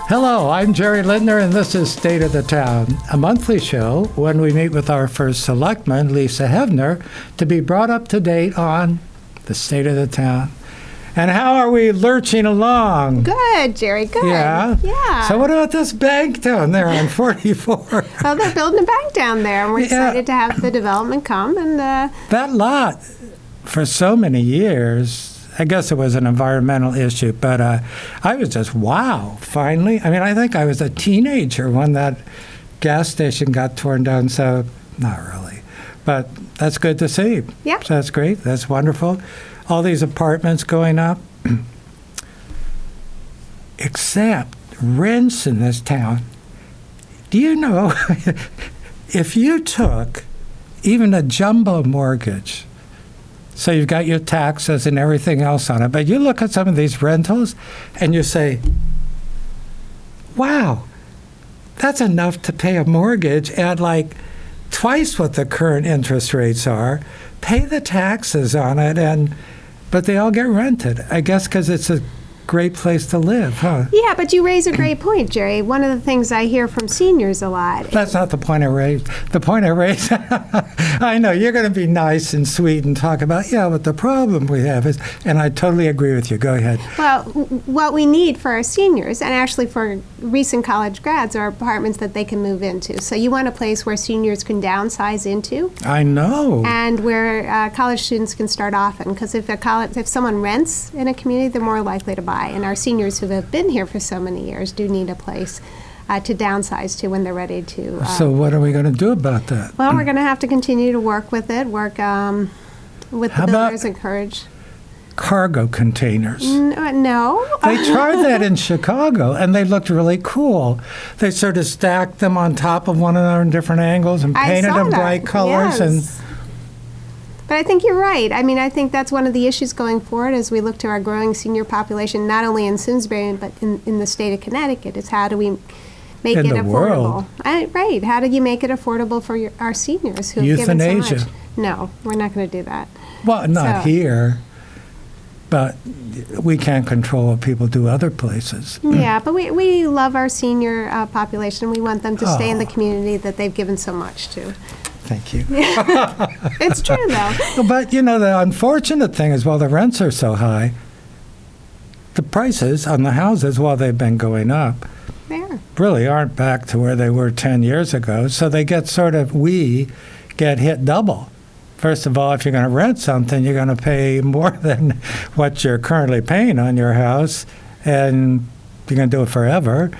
Hello, I'm Jerry Lindner, and this is State of the Town, a monthly show when we meet with our first selectman, Lisa Heavner, to be brought up to date on the state of the town. And how are we lurching along? Good, Jerry, good. Yeah? Yeah. So what about this bank down there on 44? Well, they're building a bank down there, and we're excited to have the development come. And That lot, for so many years, I guess it was an environmental issue, but I was just, wow, finally. I mean, I think I was a teenager when that gas station got torn down, so not really. But that's good to see. Yeah. So that's great. That's wonderful. All these apartments going up. Except rents in this town. Do you know, if you took even a jumbo mortgage, so you've got your taxes and everything else on it, but you look at some of these rentals and you say, wow, that's enough to pay a mortgage at like twice what the current interest rates are, pay the taxes on it, but they all get rented, I guess because it's a great place to live, huh? yeah, but you raise a great point, Jerry. One of the things I hear from seniors a lot. That's not the point I raised. The point I raised, I know, you're going to be nice and sweet and talk about, yeah, but the problem we have is, and I totally agree with you. Go ahead. Well, what we need for our seniors, and actually for recent college grads, are apartments that they can move into. So you want a place where seniors can downsize into. I know. And where college students can start often, because if someone rents in a community, they're more likely to buy. And our seniors who have been here for so many years do need a place to downsize to when they're ready to. So what are we going to do about that? Well, we're going to have to continue to work with it, with the builders, encourage. Cargo containers. No. They tried that in Chicago, and they looked really cool. They sort of stacked them on top of one another in different angles and painted them bright colors. Yes. But I think you're right. I mean, I think that's one of the issues going forward as we look to our growing senior population, not only in Simsbury, but in the state of Connecticut, is how do we make it affordable? Right. How do you make it affordable for our seniors who have given so much? No, we're not going to do that. Well, not here, but we can't control what people do other places. Yeah, but we love our senior population. We want them to stay in the community that they've given so much to. Thank you. It's true, though. But, you know, the unfortunate thing is, while the rents are so high, the prices on the houses, while they've been going up, really aren't back to where they were 10 years ago. So they get we get hit double. First of all, if you're going to rent something, you're going to pay more than what you're currently paying on your house, and you're going to do it forever.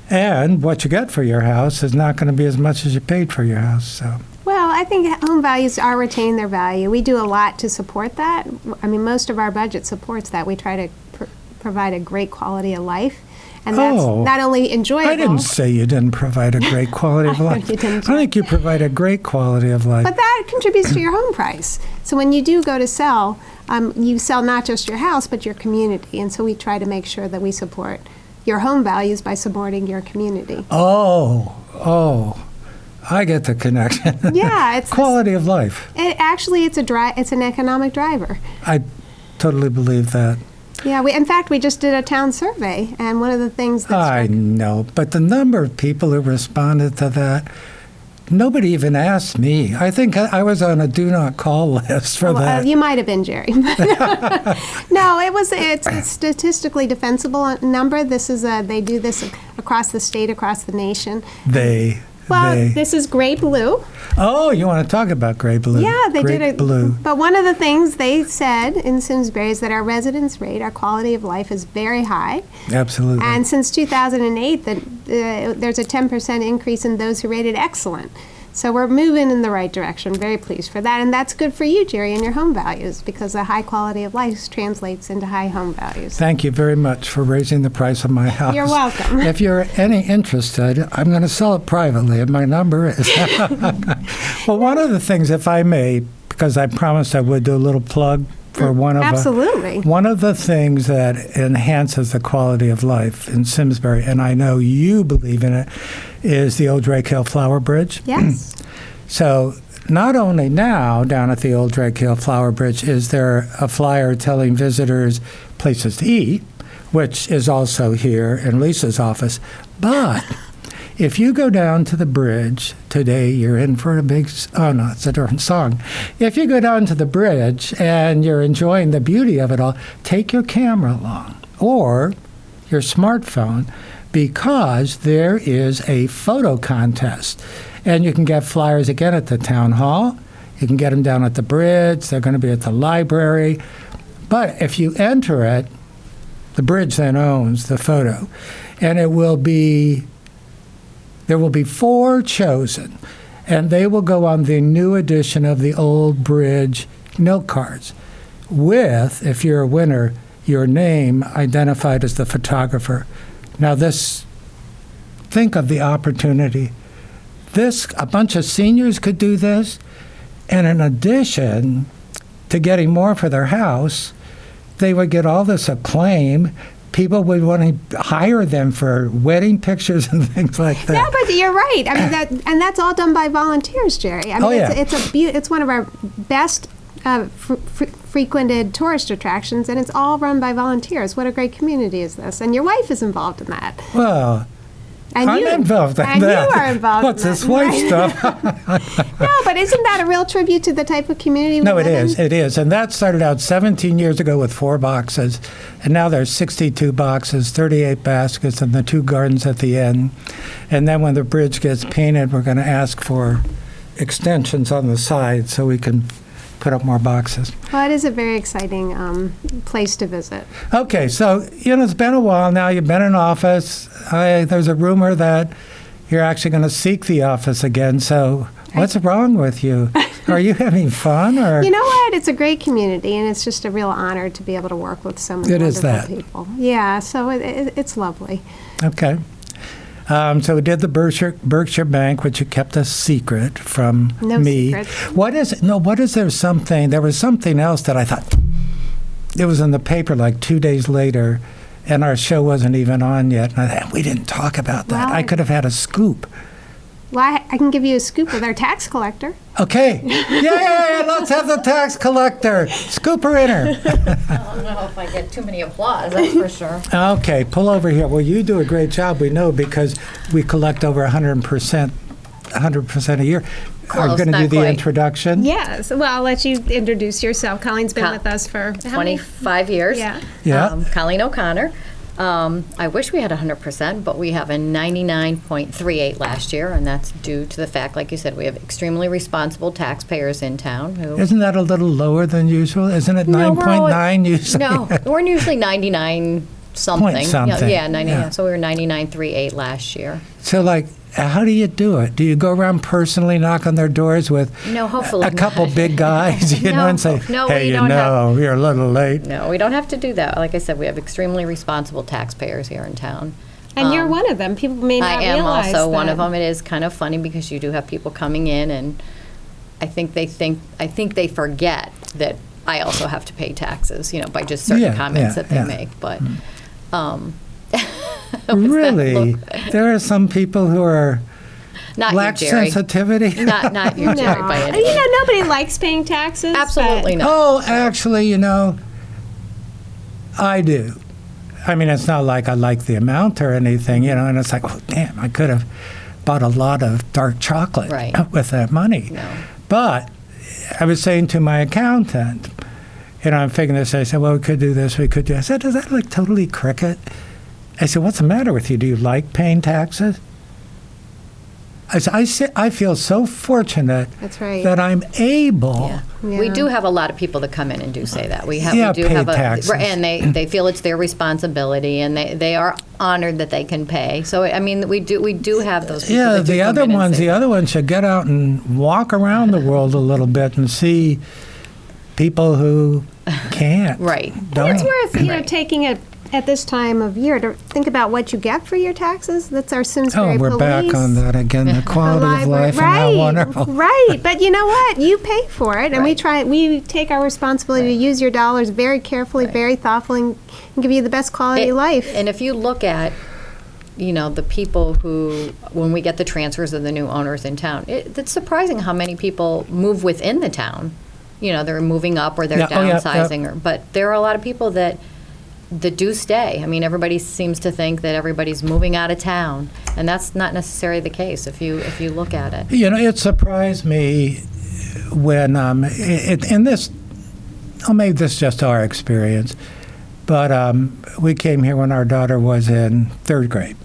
And what you get for your house is not going to be as much as you paid for your house. So. Well, I think home values are retaining their value. We do a lot to support that. I mean, most of our budget supports that. We try to provide a great quality of life. And that's not only enjoyable. I didn't say you didn't provide a great quality of life. I think you provide a great quality of life. But that contributes to your home price. So when you do go to sell, you sell not just your house, but your community. And so we try to make sure that we support your home values by supporting your community. Oh, I get the connection. Yeah, it's quality of life. It's an economic driver. I totally believe that. Yeah, in fact, we just did a town survey, and one of the things that I know, but the number of people who responded to that, nobody even asked me. I think I was on a do not call list for that. You might have been, Jerry. No, it's a statistically defensible number. They do this across the state, across the nation. This is Gray Blue. Oh, you want to talk about Gray Blue? Yeah, they did it. Blue. But one of the things they said in Simsbury is that our residence rate, our quality of life, is very high. Absolutely. And since 2008, there's a 10% increase in those who rated excellent. So we're moving in the right direction. Very pleased for that. And that's good for you, Jerry, and your home values, because a high quality of life translates into high home values. Thank you very much for raising the price of my house. You're welcome. If you're any interested, I'm going to sell it privately, and my number is... Well, one of the things, if I may, because I promised I would do a little plug for one of the things that enhances the quality of life in Simsbury, and I know you believe in it, is the old Drake Hill Flower Bridge. Yes. So not only now down at the old Drake Hill Flower Bridge is there a flyer telling visitors places to eat, which is also here in Lisa's office. But if you go down to the bridge today, you're in for a big, oh no, it's a different song. If you go down to the bridge and you're enjoying the beauty of it all, take your camera along or your smartphone, because there is a photo contest. And you can get flyers again at the town hall. You can get them down at the bridge. They're going to be at the library. But if you enter it, the bridge then owns the photo. And there will be 4 chosen. And they will go on the new edition of the Old Bridge note cards with, if you're a winner, your name identified as the photographer. Now think of the opportunity. A bunch of seniors could do this, and in addition to getting more for their house, they would get all this acclaim. People would want to hire them for wedding pictures and things like that. Yeah, but you're right. I mean, that's all done by volunteers, Jerry. I mean, it's one of our best frequented tourist attractions, and it's all run by volunteers. What a great community is this? And your wife is involved in that. Well, and I'm involved in that. And you are involved What's in this that. wife stuff? No, but isn't that a real tribute to the type of community we No, live it in? is. It is. And that started out 17 years ago with 4 boxes. And now there's 62 boxes, 38 baskets, and the 2 gardens at the end. And then when the bridge gets painted, we're going to ask for extensions on the side so we can put up more boxes. Well, it is a very exciting place to visit. Okay, so, it's been a while now. You've been in office. There's a rumor that you're actually going to seek the office again. So what's wrong with you? Are you having fun? Or You know what? It's a great community, and it's just a real honor to be able to work with so many wonderful people. Yeah, so it's lovely. Okay. So we did the Berkshire Bank, which you kept a secret from No me. secrets. There was something else that I thought, it was in the paper like 2 days later, and our show wasn't even on yet. And I thought, we didn't talk about that. Well, I could have had a scoop. Well, I can give you a scoop with our tax collector. Okay. Yay, let's have the tax collector. Scoop her in her. I don't know if I get too many applause, that's for sure. Okay, pull over here. Well, you do a great job, we know, because we collect over 100% a year. Are you Close, going to do not the quite. introduction? Yes. Well, I'll let you introduce yourself. Colleen's been with us for how many? 25 years. Yeah. Yeah. Colleen O'Connor. I wish we had 100%, but we have a 99.38 last year, and that's due to the fact, like you said, we have extremely responsible taxpayers in town who... Isn't that a little lower than usual? Isn't it No, we're 9.9 usually? No, we're usually 99 something. Point something. Yeah, 90. Yeah. So we were 99.38 last year. So, how do you do it? Do you go around personally knock on their doors with No, hopefully a couple not. big guys, No, and say, no, hey, we don't have- you're a little late? No, we don't have to do that. Like I said, we have extremely responsible taxpayers here in town. And you're one of them. People may not I am realize also one of that. them. It is kind of funny because you do have people coming in, and I think they forget that I also have to pay taxes, by just certain comments that they make. But Really? There are some people who are not lack you, Jerry. sensitivity? Not you, Jerry, by any means. Nobody likes paying taxes. Absolutely not. Oh, actually, I do. I mean, it's not like I like the amount or anything, and it's like, oh, damn, I could have bought a lot of dark chocolate with that money. No. But I was saying to my accountant, I'm figuring this, I said, well, we could do this, we could do I said, does that look totally cricket? I said, what's the matter with you? Do you like paying taxes? I feel so fortunate That's right. that I'm able. Yeah. Yeah. We do have a lot of people that come in and do say that. We do pay have taxes. and they feel it's their responsibility, and they are honored that they can pay. So I mean, we do have those people. Yeah, that do the come other in and ones, say the other ones should get out and walk around the world a little bit and see people who can't. Right. Don't. And it's worth, Right. taking it at this time of year to think about what you get for your taxes. That's our Simsbury Oh, we're police. back on that again, the quality of life and how wonderful. Right, but you know what? You pay for it, and we take our responsibility to use your dollars very carefully, very thoughtfully, and give you the best quality life. And if you look at, the people who, when we get the transfers of the new owners in town, it's surprising how many people move within the town. They're moving up or they're downsizing, but there are a lot of people that that do stay. I mean, everybody seems to think that everybody's moving out of town, and that's not necessarily the case if you look at it. It surprised me when in this. Oh, maybe this is just our experience, but we came here when our daughter was in 3rd grade,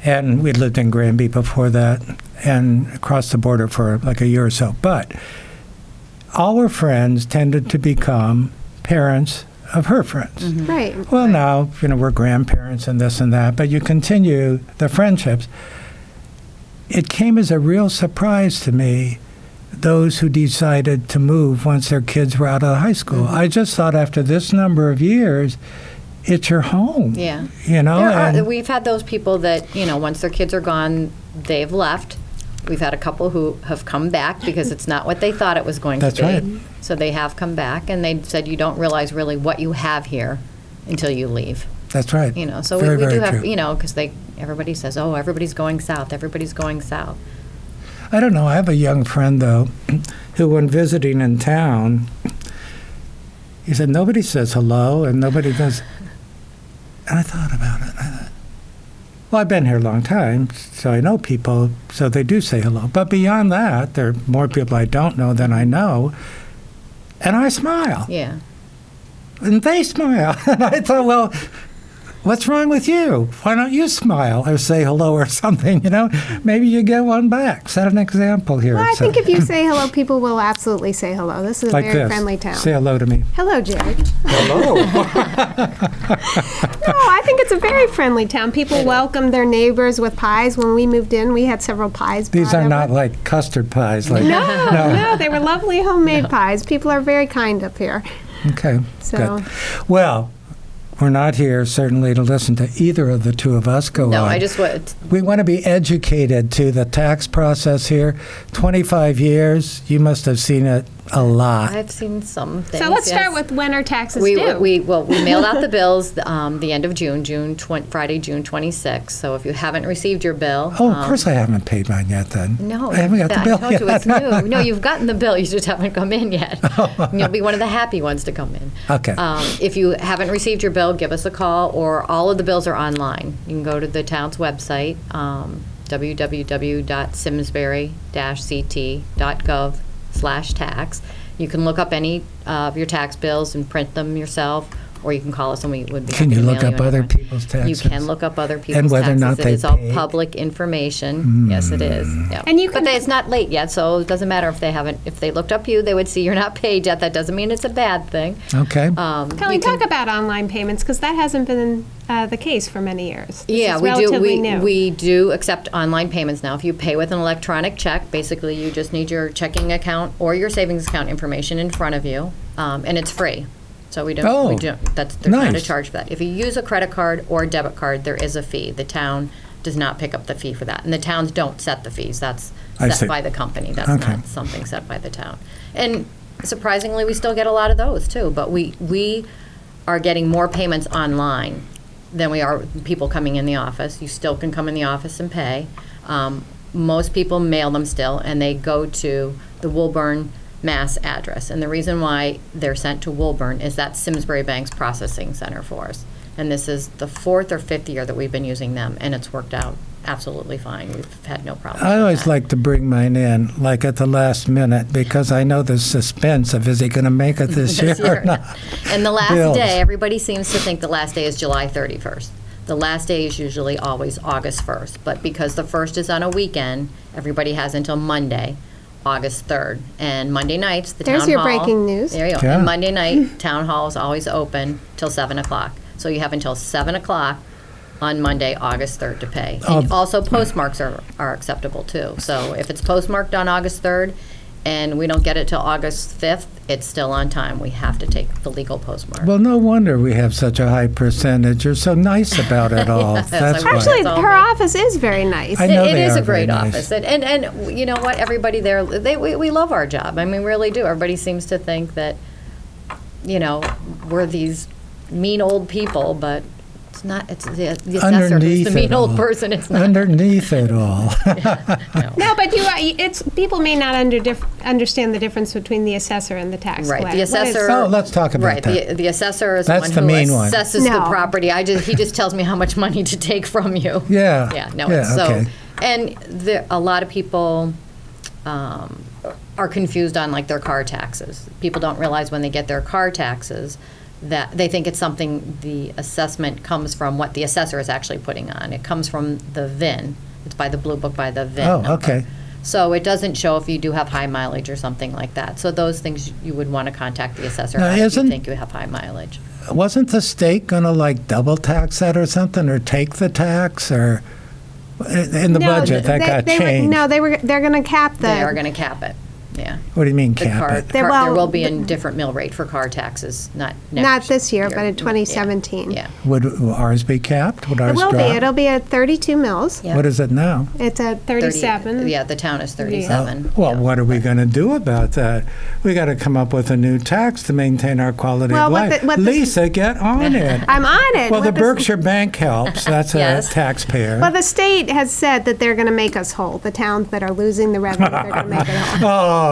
and we'd lived in Granby before that, and crossed the border for like a year or so. But all her friends tended to become parents of her friends. Mm-hmm. Right. Well, now, we're grandparents and this and that, but you continue the friendships. It came as a real surprise to me, those who decided to move once their kids were out of high school. Mm-hmm. I just thought after this number of years, it's your home. Yeah. And we've had those people that, once their kids are gone, they've left. We've had a couple who have come back because it's not what they thought it was going to be. That's right. So they have come back, and they said you don't realize really what you have here until you leave. That's right. So very, we do very have, true. because everybody says, oh, everybody's going south, everybody's going south. I don't know. I have a young friend, though, who, when visiting in town, he said, nobody says hello, and nobody does. And I thought about it. I thought, well, I've been here a long time, so I know people, so they do say hello. But beyond that, there are more people I don't know than I know, and I smile. Yeah. And they smile. And I thought, well, what's wrong with you? Why don't you smile or say hello or something, Maybe you get one back. Set an example here. Well, I think if you say hello, people will absolutely say hello. This is a like very this. friendly town. Say hello to me. Hello, Jared. Hello. No, I think it's a very friendly town. People welcome their neighbors with pies. When we moved in, we had several pies. These are not like custard pies. Like No, they were lovely homemade pies. People are very kind up here. Okay, So- good. Well, we're not here certainly to listen to either of the two of us go on. No, I just want. We want to be educated to the tax process here. 25 years, you must have seen it a lot. I've seen some things. So let's yes. start with when our taxes We due. mailed out the bills the end of Friday, June 26th. So if you haven't received your bill. Oh, of course I haven't paid mine yet then. No. I haven't got the bill I told yet. you it's new. No, you've gotten the bill. You just haven't come in yet. And you'll be one of the happy ones to come in. Okay. If you haven't received your bill, give us a call, or all of the bills are online. You can go to the town's website, www.simsbury-ct.gov/tax. You can look up any of your tax bills and print them yourself, or you can call us and we would be Can happy you to look mail up you other another. people's taxes? You can look up other people's And whether or taxes. not they It is all paid? public information. Yes, it is. Yeah. And you but can- it's not late yet, so it doesn't matter if they haven't. If they looked up you, they would see you're not paid yet. That doesn't mean it's a bad thing. Okay. Colleen, talk about online payments, because that hasn't been the case for many years. This Yeah, is we do. relatively new. We do accept online payments now. If you pay with an electronic check, basically you just need your checking account or your savings account information in front of you, and it's free. So we don't. Oh, there's not a nice. charge for that. If you use a credit card or a debit card, there is a fee. The town does not pick up the fee for that, and the towns don't set the fees. That's I see. set by the company. That's Okay. not something set by the town. And surprisingly, we still get a lot of those too. But we are getting more payments online than we are people coming in the office. You still can come in the office and pay. Most people mail them still, and they go to the Woolburn, Mass address. And the reason why they're sent to Woolburn is that Simsbury Bank's processing center for us. And this is the 4th or 5th year that we've been using them, and it's worked out absolutely fine. We've had no problems. I with always that. like to bring mine in, like at the last minute, because I know the suspense of is he going to make it this year or not. And the last Bills. day, everybody seems to think the last day is July 31st. The last day is usually always August 1st, but because the 1st is on a weekend, everybody has until Monday, August 3rd. And Monday nights, the There's town your hall. breaking news. There you go. Yeah. And Monday night, town hall is always open till 7 o'clock. So you have until 7 o'clock on Monday, August 3rd to pay. And also postmarks are acceptable too. So if it's postmarked on August 3rd and we don't get it till August 5th, it's still on time. We have to take the legal postmark. Well, no wonder we have such a high percentage. You're so nice about it all. Yes, That's I why. wish. Actually, It's all her me. office is very nice. I know It they is are a great very nice. office. And you know what? Everybody there, we love our job. I mean, we really do. Everybody seems to think that, we're these mean old people, but It's not, it's the assessor who's Underneath the mean it old all. person, it's not. Underneath it all. No, but it's, people may not understand the difference between the assessor and the tax Right, collector. the What is- assessor. Oh, let's talk about right, that. The assessor is That's the one the who main one. assesses the No. property. He just tells me how much money to take from you. Yeah. Yeah, no, Yeah, it's so, okay. and a lot of people are confused on like their car taxes. People don't realize when they get their car taxes that they think it's something, the assessment comes from what the assessor is actually putting on. It comes from the VIN. It's by the Blue Book, by the VIN Oh, number. okay. So it doesn't show if you do have high mileage or something like that. So those things you would want to contact the assessor Now, if you isn't- think you have high mileage. Wasn't the state going to like double tax that or something, or take the tax, or in the No, budget that got changed? No, they're going to cap the. They are going to cap it, yeah. What do you mean The cap car, it? There- there will well, be a different mill rate for car taxes, not next Not this year, but in Yeah, 2017. Yeah. Would ours be capped? Would It ours will be. drop? It'll be at 32 mils. Yeah. What is it now? It's at 37. Yeah, the town is 37. Well, yeah. what are we going to do about that? We got to come up with a new tax to maintain our quality Well, of what life. the- what the- Lisa, get on it. I'm on it. Well, the What Berkshire Bank helps. That's Yes. a taxpayer. Well, the state has said that they're going to make us whole. The towns that are losing the revenue, they're going to make it whole.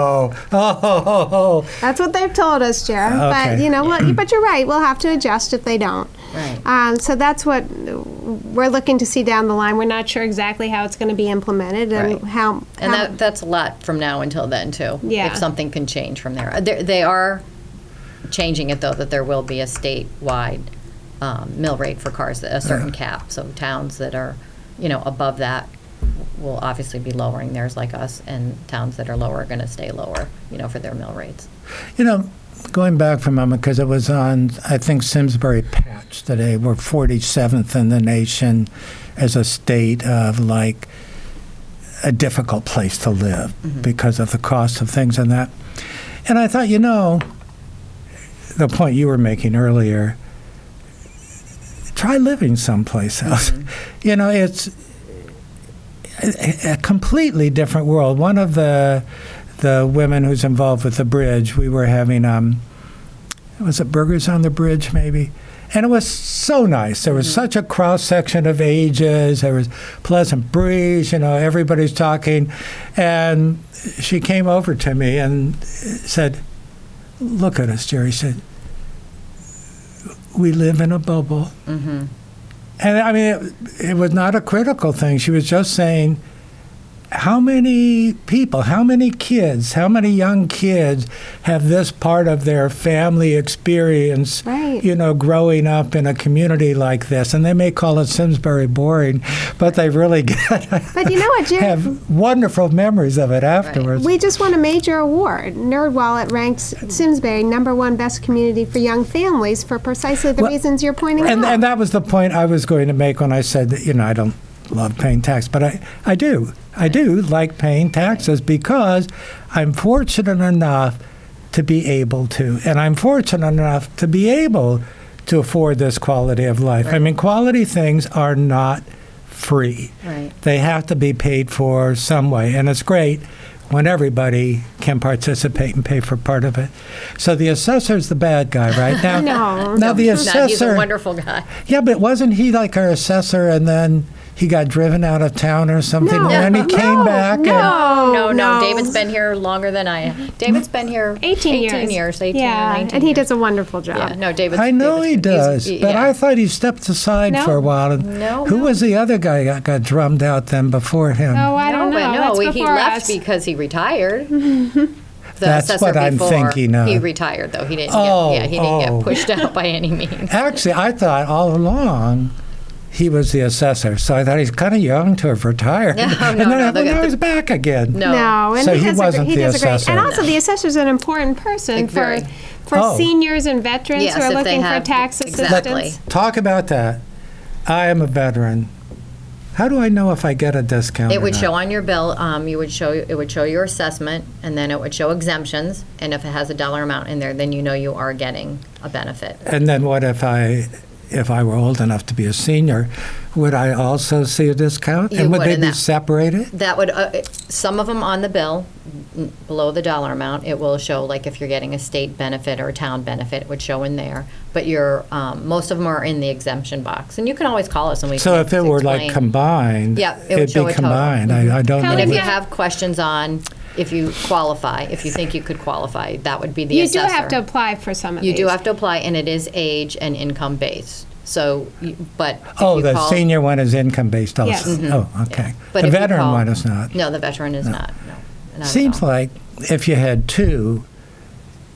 Oh. That's what they've told us, Jer. But Okay. you know what? But you're right. We'll have to adjust if they don't. Right. So that's what we're looking to see down the line. We're not sure exactly how it's going to be implemented and Right. how. And that's a lot from now until then, too. Yeah. If something can change from there. They are changing it, though, that there will be a statewide mill rate for cars, a certain cap. So towns that are, above that will obviously be lowering theirs like us, and towns that are lower are going to stay lower, for their mill rates. Going back for a moment, because it was on, I think, Simsbury Patch today. We're 47th in the nation as a state of, like, a difficult place to live because of the cost of things and that. And I thought, the point you were making earlier, try living someplace else. It's a completely different world. One of the women who's involved with the bridge, we were having, was it Burgers on the Bridge maybe? And it was so nice. There was such a cross-section of ages. There was pleasant breeze, everybody's talking. And she came over to me and said, "Look at us," Jerry said. "We live in a bubble." Mm-hmm. And I mean, it was not a critical thing. She was just saying, how many people, how many kids, how many young kids have this part of their family experience, Right. growing up in a community like this? And they may call it Simsbury boring, but they really But you know what, Jerry? have wonderful memories of it afterwards. We just won a major award. NerdWallet ranks Simsbury #1 best community for young families for precisely the Well, reasons you're pointing out. And that was the point I was going to make when I said that, I don't love paying tax, but I do. I do like paying taxes because I'm fortunate enough to be able to. And I'm fortunate enough to be able to afford this quality of life. Right. I mean, quality things are not free. Right. They have to be paid for some way. And it's great when everybody can participate and pay for part of it. So the assessor's the bad guy, right? Now, No. now the No, assessor... he's a wonderful guy. Yeah, but wasn't he like our assessor and then he got driven out of town or something? No, And then he came back and... No. David's been here longer than I have. David's been here 18 years. 18 yeah, or 19 and he years. does a wonderful job. Yeah, no, David's... I know he does, but yeah. I thought he stepped aside No. for a while. And No, who no. was the other guy that got drummed out then before him? Oh, I don't know. That's he before left us. because he retired. The That's assessor what I'm before, thinking of. He retired though. He didn't. Oh, he didn't oh. get pushed out by any means. Actually, I thought all along he was the assessor, so I thought he's kind of young to have retired. No, and no, then no, now he's back again. No. and So he he does wasn't he the does a great. assessor. And also, the assessor's an important person Like, very. for Oh. seniors and veterans Yes, who are if they looking for have- tax exactly. assistance. Talk about that. I am a veteran. How do I know if I get a discount? It or would not? show on your bill. It would show your assessment, and then it would show exemptions. And if it has a dollar amount in there, then you know you are getting a benefit. And then what if if I were old enough to be a senior, would I also see a discount? You And would would, they and be that- separated? That would, some of them on the bill, below the dollar amount, it will show, like, if you're getting a state benefit or a town benefit, it would show in there. But most of them are in the exemption box. And you can always call us and we can So if it were like explain. combined, Yeah, it would it'd show be a total. combined. I don't know. And if you Yeah. have questions on if you qualify, if you think you could qualify, that would be the You assessor. do have to apply for some of these. You do have to apply, and it is age and income based. So, but if Oh, you the call- senior one is income-based also? Yes. Oh, okay. But The if you veteran call- one is not. No, the veteran is not. No, not at Seems all. like if you had two,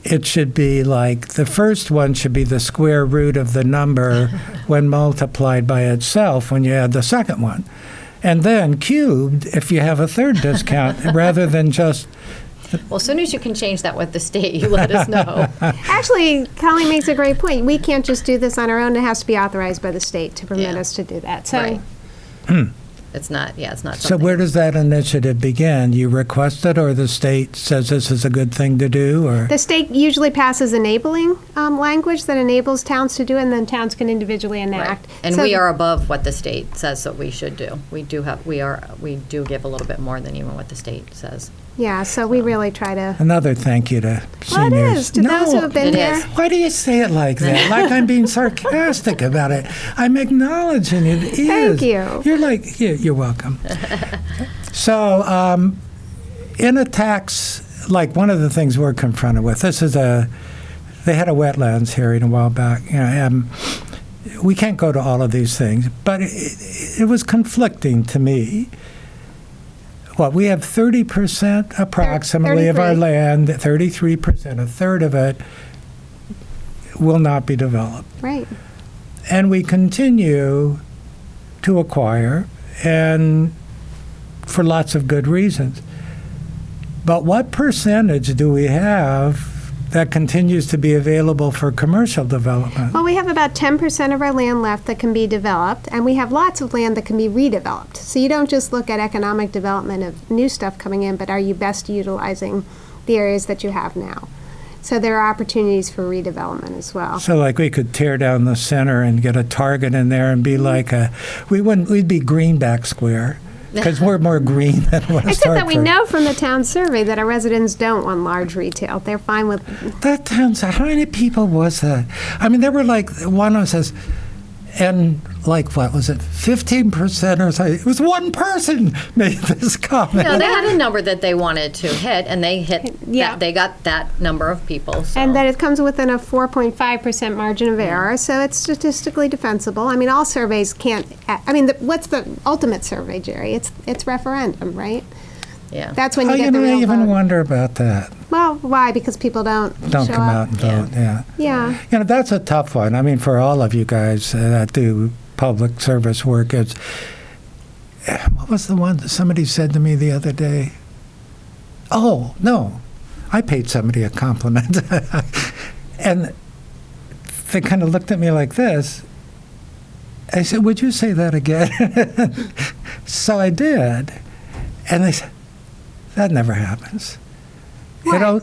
it should be like the first one should be the square root of the number when multiplied by itself when you add the second one. And then cubed if you have a third discount rather than just. Well, as soon as you can change that with the state, you let us know. Actually, Colleen makes a great point. We can't just do this on our own. It has to be authorized by the state to permit Yeah. us to do that. So Right. It's not. Yeah, it's not. So Something. where does that initiative begin? You request it, or the state says this is a good thing to do, or? the state usually passes enabling language that enables towns to do it, and then towns can individually Right. enact. And So- we are above what the state says that we should do. We do give a little bit more than even what the state says. Yeah, so we really try to. Another thank you to Well, it seniors. is to those who have been It here. is. Why do you say it like that? Like I'm being sarcastic about it. I'm acknowledging it is. Thank you. You're like, you're welcome. So, in a tax, like one of the things we're confronted with, they had a wetlands hearing a while back. You know, we can't go to all of these things, but it was conflicting to me. Well, we have 30% approximately of our 33. land, 33%, a third of it will not be developed. Right. And we continue to acquire, and for lots of good reasons. But what percentage do we have that continues to be available for commercial development? Well, we have about 10% of our land left that can be developed, and we have lots of land that can be redeveloped. So you don't just look at economic development of new stuff coming in, but are you best utilizing the areas that you have now? So there are opportunities for redevelopment as well. So like we could tear down the center and get a Target in there and be like we'd be Greenback Square, because we're more green than West Except that we Hartford. know from the town survey that our residents don't want large retail. They're fine with, That town, how many people was that? I mean, there were like, one of says, and like, what was it, 15% or something? It was one person made this comment. No, they had a number that they wanted to hit, and they hit. Yeah. They got that number of people. So. and that it comes within a 4.5% margin of error, so it's statistically defensible. I mean, all surveys can't, I mean, what's the ultimate survey, Jerry? It's referendum, right? Yeah. That's when Oh, you you get the know, I real even vote. wonder about that. Well, why? Because people don't Don't show come up. out and vote, yeah. Yeah. You know, that's a tough one. I mean, for all of you guys that do public service work, it's, what was the one that somebody said to me the other day? Oh, no, I paid somebody a compliment. And they kind of looked at me like this. I said, would you say that again? So I did. And they said, that never happens. You know,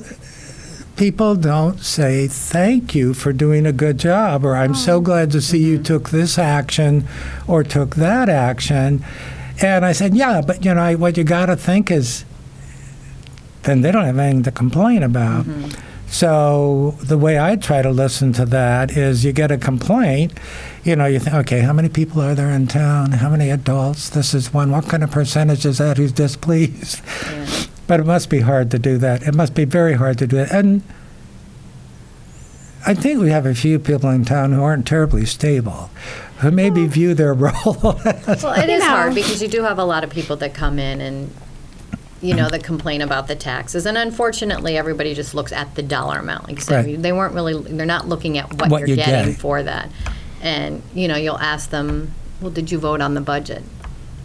people don't say thank you for doing a good job, or I'm so glad to see you took this action or took that action. And I said, yeah, but you know, what you got to think is then they don't have anything to complain about. So the way I try to listen to that is you get a complaint, you know, you think, okay, how many people are there in town? How many adults? This is one. What kind of percentage is that who's displeased? Yeah. But it must be hard to do that. It must be very hard to do it. And I think we have a few people in town who aren't terribly stable, who maybe view their role as... Well, it is know. hard because you do have a lot of people that come in and, you know, that complain about the taxes. And unfortunately, everybody just looks at the dollar amount. Like you said, Right. they weren't really, they're not looking at what, What you're you're getting getting. for that. And, you know, you'll ask them, well, did you vote on the budget?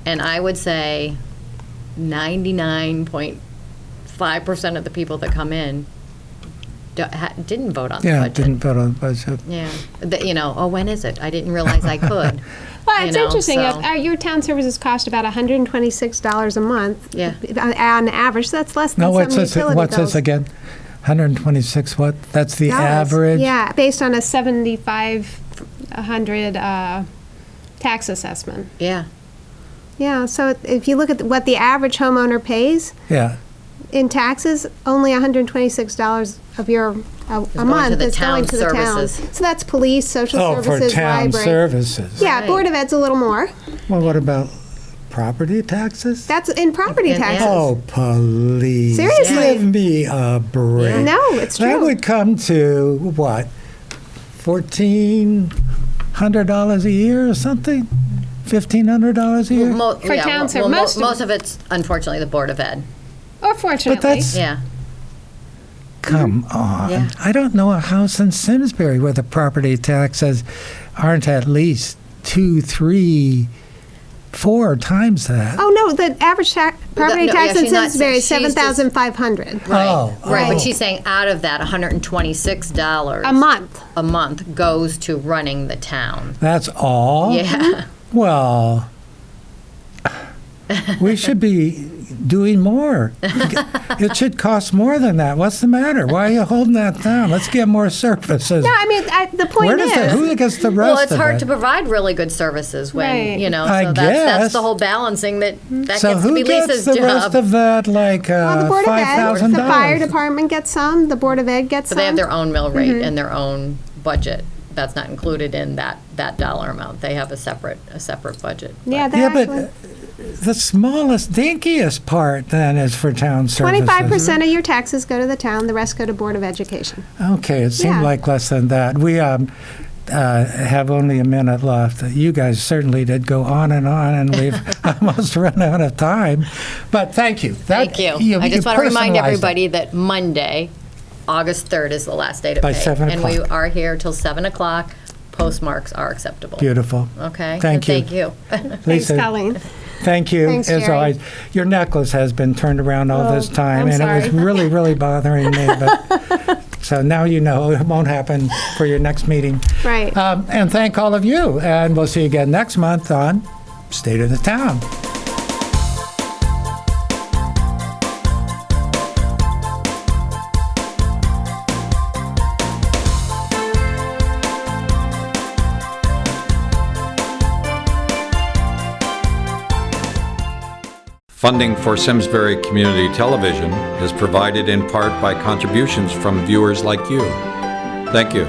And I would say 99.5% of the people that come in didn't vote on the Yeah, budget. didn't vote on the budget. Yeah. You know, oh, when is it? I didn't realize I could. Well, You it's know, interesting. so- Your town services cost about $126 a month. Yeah. On average, so that's less than No, some what's this? utility What's bills. this again? 126 what? That's the Dollars. average? Yeah, based on a 75 100 tax assessment. Yeah. Yeah, so if you look at what the average homeowner pays Yeah. in taxes, only $126 of your a going month to the is town going to the town. services. So that's police, social Oh, for services, town library. services. Yeah, Right. Board of Ed's a little more. Well, what about property taxes? That's in property Yeah. taxes. Oh, please. Seriously. Give me a break. No, it's That true. would come to, what, $1,400 a year or something? $1,500 a year? For town ser- most of most of it's unfortunately the Board of Ed. Or fortunately. But that's, Yeah. come on. Yeah. I don't know a house in Simsbury where the property taxes aren't at least 2, 3, 4 times that. Oh, no, the average property no, tax yeah, in she's not- Simsbury is she's just- $7,500 Right. Oh, Right. oh. But she's saying out of that, $126 a month. a month goes to running the town. That's all? Yeah. Well, we should be doing more. It should cost more than that. What's the matter? Why are you holding that down? Let's get more services. No, I mean, the point Where does is. who gets the rest Well, it's of hard it? to provide really good services when, Right. you know, I so that's guess. the whole balancing that So gets to who be gets Lisa's the job. rest of that, like Well, the Board of Ed, $5,000? the fire department gets some, the Board of Ed gets But some. they have their own mill rate and their own budget. That's not included in that dollar amount. They have a separate budget. Yeah, they're Yeah, actually. but the smallest, dinkiest part then is for town services. 25% of your taxes go to the town, the rest go to Board of Education. Okay, it seemed Yeah. like less than that. We have only a minute left. You guys certainly did go on, and we've almost run out of time. But thank you. Thank you. I just want to remind everybody that Monday, August 3rd is the last day to By pay. 7 And we o'clock. are here till 7 o'clock. Postmarks are acceptable. Beautiful. Okay? Thank And you. Thank you. Thanks, Lisa, Colleen. thank you, Thanks, as Jerry. always. Your necklace has been turned around all this time, I'm and it was sorry. really, really bothering me. But, so now you know it won't happen for your next meeting. Right. And thank all of you, and we'll see you again next month on State of the Town. Funding for Simsbury Community Television is provided in part by contributions from viewers like you. Thank you.